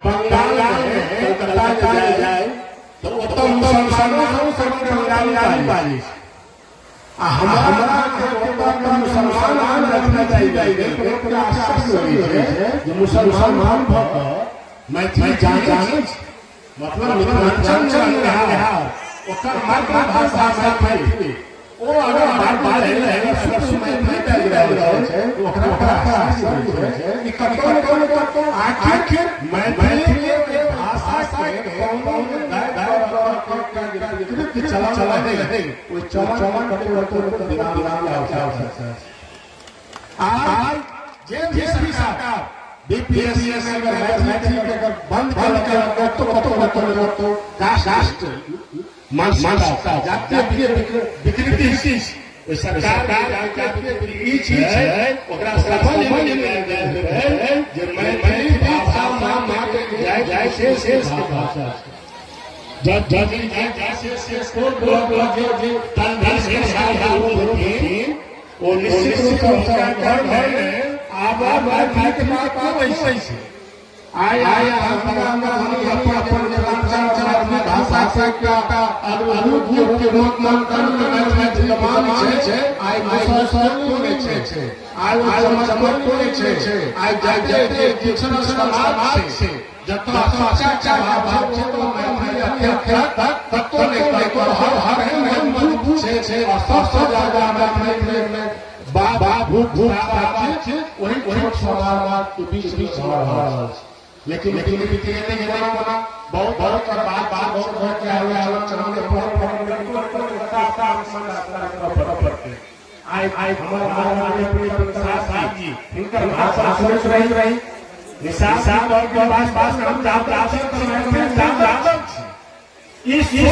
बंगाल में कलकत्ता जाए तो उत्तम मुसलमानों से बंगाली बाजी हमारा मुसलमान रखना चाहिए तो आश्चर्य है जो मुसलमान मैथिली जाने मतलब मिथिलांचल में रहा ओकर मातृभाषा मैथिली ओ अगर बात है सब मैथिली बाजि रहल छै ओकरा आश्चर्य है कि कतो आखिर मैथिली के भाषा के कौन चला है वो चमन कतो दिमाग आवश्यक है आज जे सरकार बीपीएस अगर मैथिली के अगर बंद कर तो राष्ट्र मानसिकता जातीय विकृति सरकार ई चीज है ओकरा समझ में जे मैथिली भाषा मात्र जाय से भाषा जैसे जो तंत्र से साधारण वो निश्चित रूप से उसका घर में आबाद वैसे आया हम अपन भाषा का अनुरूप के रोकमान करने जबान छै आई मुसलमान छै आई समझ छै आई जाते जिक्सन समाज से जब चाचा भाव छै तो मैं तक तो नहीं पर हर मजबूत छै सब ज्यादा में बाबू वही सवाल के बीच लेकिन नहीं बना बहुत बहुत क्या हुआ आलोचना में आई हमारे साथ जी इनका भाषा सुन रही निशान और पास हम इस सोच में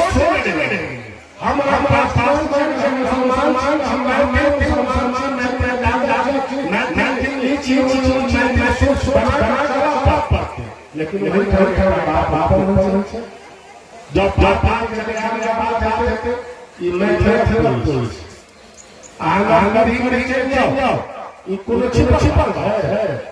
हम लेकिन जब छिपल है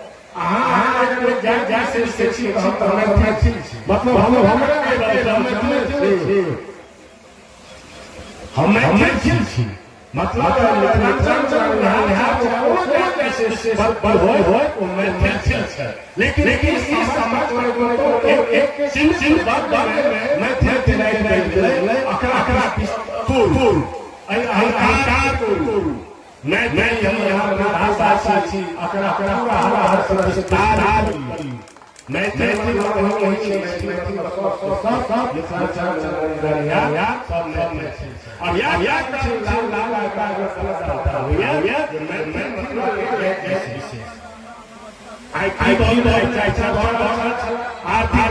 मतलब लेकिन इस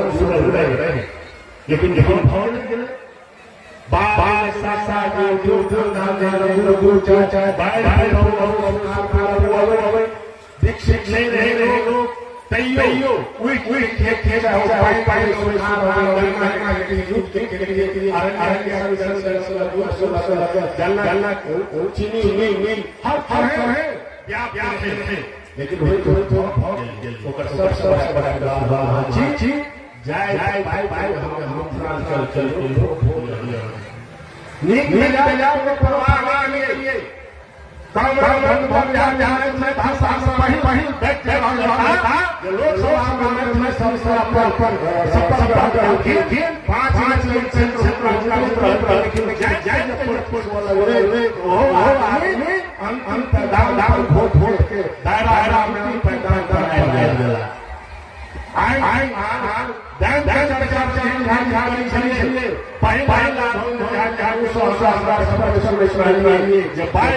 समाज मैं यहाँ भाषा मैं लेकिन दीक्षित नहीं रहे तैयो लेकिन बैंक चलिए पहला जब बाढ़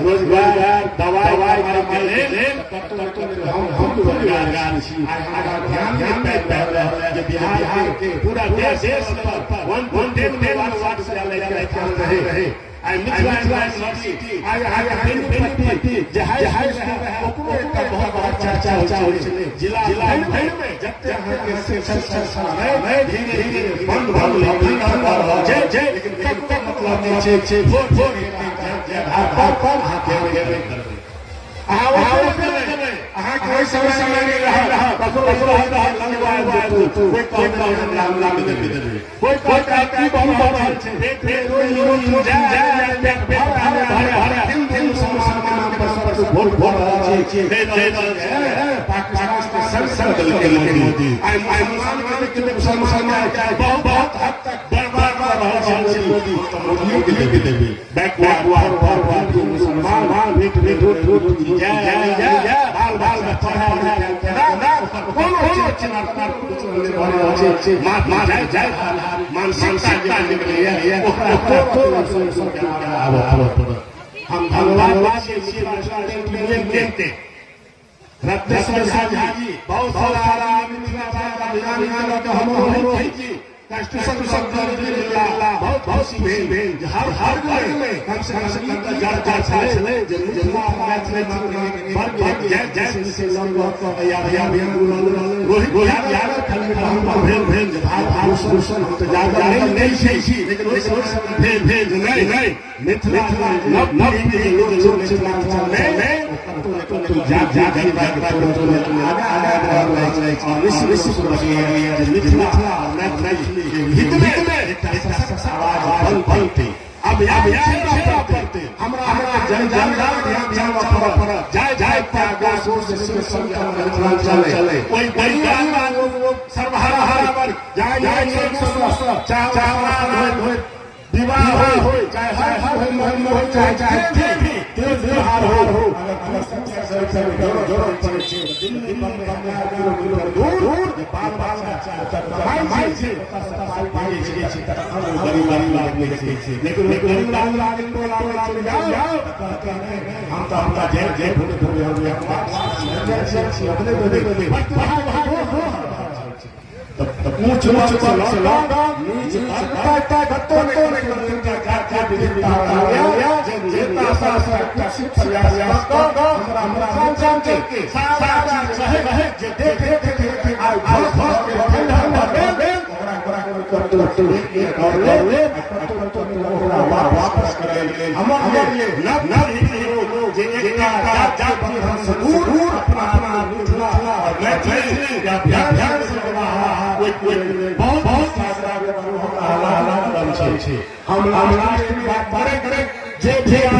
रोजगार दवाई बिहार के पूरा देश बहुत बड़ा चर्चा जिला हम धन्यवाद देते रत्नेश्वर शाह जी बहुत सारा बहुत हर घर में कम से अब हमारा चले कोई सर्वहारा विवाह हो चाहे त्योहार हो वापस करेंगे हम राष्ट्र की बात करें जय जय हो